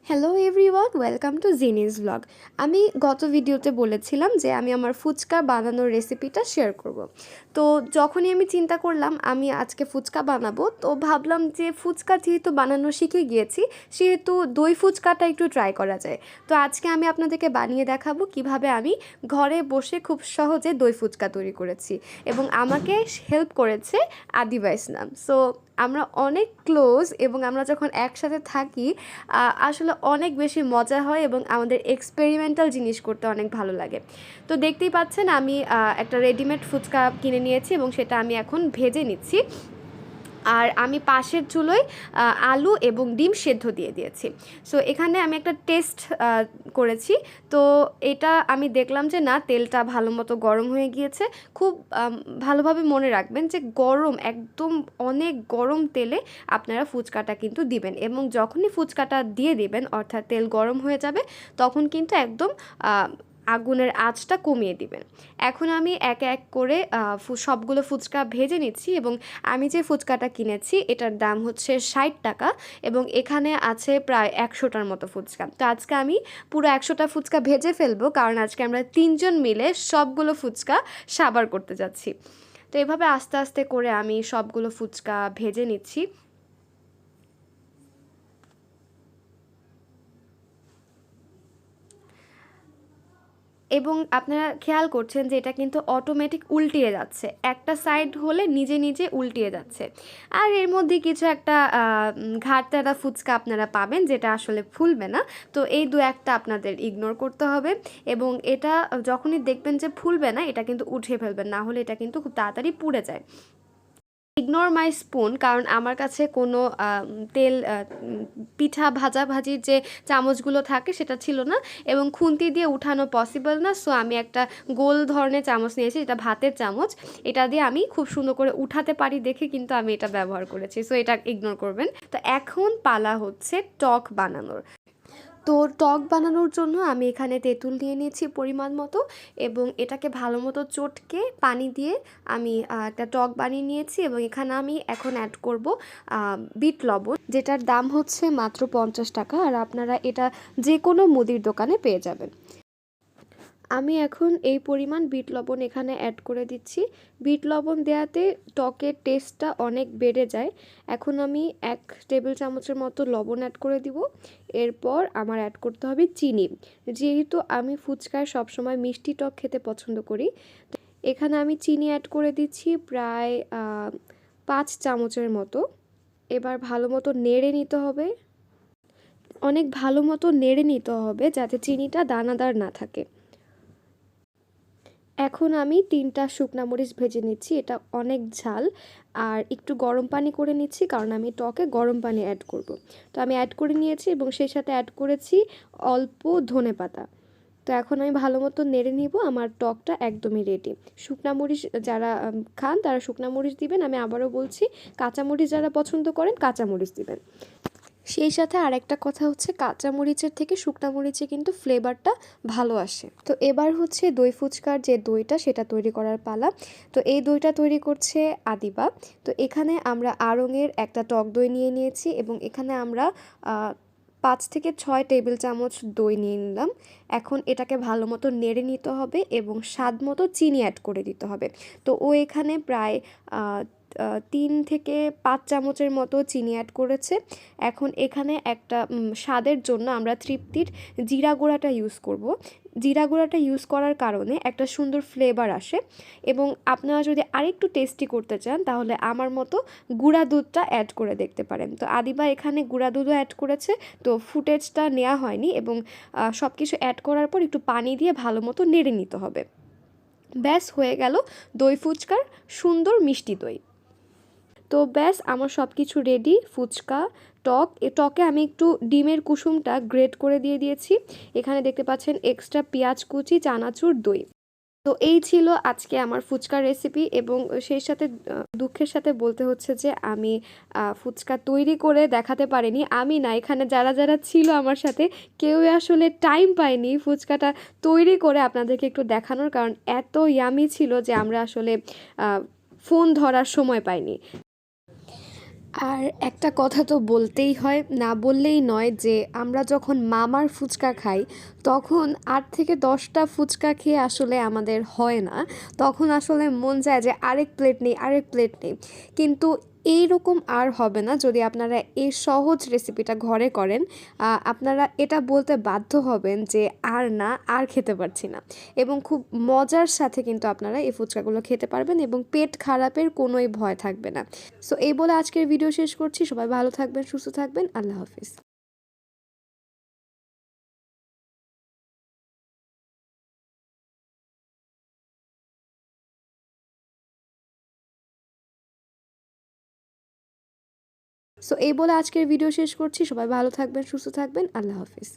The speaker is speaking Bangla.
হ্যালো এভরিওয়ান, ওয়েলকাম টু জিনিস ব্লগ। আমি গত ভিডিওতে বলেছিলাম যে আমি আমার ফুচকা বানানোর রেসিপিটা শেয়ার করব। তো যখনই আমি চিন্তা করলাম আমি আজকে ফুচকা বানাবো, তো ভাবলাম যে ফুচকা যেহেতু বানানো শিখে গিয়েছি, সেহেতু দই ফুচকাটা একটু ট্রাই করা যায়। তো আজকে আমি আপনাদেরকে বানিয়ে দেখাবো কিভাবে আমি ঘরে বসে খুব সহজে দই ফুচকা তৈরি করেছি, এবং আমাকে হেল্প করেছে আদিবা ইসলাম। সো আমরা অনেক ক্লোজ, এবং আমরা যখন একসাথে থাকি আসলে অনেক বেশি মজা হয় এবং আমাদের এক্সপেরিমেন্টাল জিনিস করতে অনেক ভালো লাগে। তো দেখতেই পাচ্ছেন আমি একটা রেডিমেড ফুচকা কিনে নিয়েছি এবং সেটা আমি এখন ভেজে নিচ্ছি। আর আমি পাশের চুলোয় আলু এবং ডিম সেদ্ধ দিয়ে দিয়েছি। সো এখানে আমি একটা টেস্ট করেছি। তো এটা আমি দেখলাম যে না, তেলটা ভালো মতো গরম হয়ে গিয়েছে। খুব ভালোভাবে মনে রাখবেন যে গরম, একদম অনেক গরম তেলে আপনারা ফুচকাটা কিন্তু দিবেন, এবং যখনই ফুচকাটা দিয়ে দিবেন অর্থাৎ তেল গরম হয়ে যাবে, তখন কিন্তু একদম আগুনের আঁচটা কমিয়ে দিবেন। এখন আমি এক এক করে সবগুলো ফুচকা ভেজে নিচ্ছি, এবং আমি যে ফুচকাটা কিনেছি এটার দাম হচ্ছে 60 টাকা, এবং এখানে আছে প্রায় 100টার মতো ফুচকা। তো আজকে আমি পুরো 100টা ফুচকা ভেজে ফেলবো, কারণ আজকে আমরা 3জন মিলে সবগুলো ফুচকা সাবার করতে যাচ্ছি। তো এভাবে আস্তে আস্তে করে আমি সবগুলো ফুচকা ভেজে নিচ্ছি। এবং আপনারা খেয়াল করছেন যে এটা কিন্তু অটোমেটিক উল্টিয়ে যাচ্ছে, একটা সাইড হলে নিজে নিজে উল্টিয়ে যাচ্ছে। আর এর মধ্যে কিছু একটা ঘাটতেরা ফুচকা আপনারা পাবেন যেটা আসলে ফুলবে না। তো এই দু একটা আপনাদের ইগনোর করতে হবে, এবং এটা যখনই দেখবেন যে ফুলবে না, এটা কিন্তু উঠিয়ে ফেলবেন, না হলে এটা কিন্তু খুব তাড়াতাড়ি পুড়ে যায়। ইগনোর মাই স্পুন, কারণ আমার কাছে কোনো তেল পিঠা ভাজাভাজির যে চামচগুলো থাকে সেটা ছিল না, এবং খুন্তি দিয়ে উঠানো পসিবল না। সো আমি একটা গোল ধরনের চামচ নিয়েছি, যেটা ভাতের চামচ। এটা দিয়ে আমি খুব সুন্দর করে উঠাতে পারি দেখে কিন্তু আমি এটা ব্যবহার করেছি। সো এটা ইগনোর করবেন। তো এখন পালা হচ্ছে টক বানানোর। তো টক বানানোর জন্য আমি এখানে তেঁতুল নিয়ে নিয়েছি পরিমাণ মতো, এবং এটাকে ভালো মতো চটকে পানি দিয়ে আমি একটা টক বানিয়ে নিয়েছি, এবং এখানে আমি এখন অ্যাড করব বিট লবণ, যেটার দাম হচ্ছে মাত্র 50 টাকা, আর আপনারা এটা যে কোনো মুদির দোকানে পেয়ে যাবেন। আমি এখন এই পরিমাণ বিট লবণ এখানে অ্যাড করে দিচ্ছি। বিট লবণ দেওয়াতে টকের টেস্টটা অনেক বেড়ে যায়। এখন আমি 1 টেবিল চামচের মতো লবণ অ্যাড করে দিব। এরপর আমার অ্যাড করতে হবে চিনি। যেহেতু আমি ফুচকায় সবসময় মিষ্টি টক খেতে পছন্দ করি, তো এখানে আমি চিনি অ্যাড করে দিচ্ছি প্রায় 5 চামচের মতো। এবার ভালো মতো নেড়ে নিতে হবে, অনেক ভালো মতো নেড়ে নিতে হবে যাতে চিনিটা দানাদার না থাকে। এখন আমি 3টা শুকনা মরিচ ভেজে নিচ্ছি, এটা অনেক ঝাল। আর একটু গরম পানি করে নিচ্ছি, কারণ আমি টকে গরম পানি অ্যাড করব। তো আমি অ্যাড করে নিয়েছি, এবং সেই সাথে অ্যাড করেছি অল্প ধনেপাতা। তো এখন আমি ভালো মতো নেড়ে নিব। আমার টকটা একদমই রেডি। শুকনা মরিচ যারা খান তারা শুকনা মরিচ দিবেন, আমি আবারও বলছি কাঁচামরিচ যারা পছন্দ করেন কাঁচামরিচ দিবেন। সেই সাথে আরেকটা কথা হচ্ছে, কাঁচা মরিচের থেকে শুকনা মরিচে কিন্তু ফ্লেভারটা ভালো আসে। তো এবার হচ্ছে দই ফুচকার যে দইটা সেটা তৈরি করার পালা। তো এই দইটা তৈরি করছে আদিবা। তো এখানে আমরা আড়ংয়ের একটা টক দই নিয়ে নিয়েছি, এবং এখানে আমরা 5 থেকে 6 টেবিল চামচ দই নিয়ে নিলাম। এখন এটাকে ভালো মতো নেড়ে নিতে হবে, এবং স্বাদ মতো চিনি অ্যাড করে দিতে হবে। তো ও এখানে প্রায় 3 থেকে 5 চামচের মতো চিনি অ্যাড করেছে। এখন এখানে একটা স্বাদের জন্য আমরা তৃপ্তির জিরা গুঁড়াটা ইউজ করব। জিরা গুঁড়াটা ইউজ করার কারণে একটা সুন্দর ফ্লেভার আসে, এবং আপনারা যদি আরেকটু টেস্টি করতে চান তাহলে আমার মতো গুঁড়া দুধটা অ্যাড করে দেখতে পারেন। তো আদিবা এখানে গুঁড়া দুধও অ্যাড করেছে, তো ফুটেজটা নেওয়া হয়নি, এবং সব কিছু অ্যাড করার পর একটু পানি দিয়ে ভালো মতো নেড়ে নিতে হবে। ব্যাস হয়ে গেল দই ফুচকার সুন্দর মিষ্টি দই। তো ব্যাস আমার সব কিছু রেডি। ফুচকা, টক, টকে আমি একটু ডিমের কুসুমটা গ্রেট করে দিয়ে দিয়েছি। এখানে দেখতে পাচ্ছেন এক্সট্রা পেঁয়াজ কুচি, চানাচুর, দই। তো এই ছিল আজকে আমার ফুচকার রেসিপি, এবং সেই সাথে দুঃখের সাথে বলতে হচ্ছে যে আমি ফুচকা তৈরি করে দেখাতে পারিনি। আমি না, এখানে যারা যারা ছিল আমার সাথে কেউই আসলে টাইম পায়নি ফুচকাটা তৈরি করে আপনাদেরকে একটু দেখানোর, কারণ এত ইয়ামি ছিল যে আমরা আসলে ফোন ধরার সময় পাইনি। আর একটা কথা তো বলতেই হয়, না বললেই নয়, যে আমরা যখন মামার ফুচকা খাই তখন ৮ থেকে ১০টা ফুচকা খেয়ে আসলে আমাদের হয় না। তখন আসলে মন চায় যে আরেক প্লেট নেই, আরেক প্লেট নেই। কিন্তু এইরকম আর হবে না যদি আপনারা এই সহজ রেসিপিটা ঘরে করেন। আপনারা এটা বলতে বাধ্য হবেন যে আর না, আর খেতে পারছি না। এবং খুব মজার সাথে কিন্তু আপনারা এই ফুচকাগুলো খেতে পারবেন এবং পেট খারাপের কোনোই ভয় থাকবে না। সো এই বলে আজকের ভিডিও শেষ করছি। সবাই ভালো থাকবেন, সুস্থ থাকবেন। আল্লাহ হাফিজ। সো এই বলে আজকের ভিডিও শেষ করছি। সবাই ভালো থাকবেন, সুস্থ থাকবেন। আল্লাহ হাফিজ।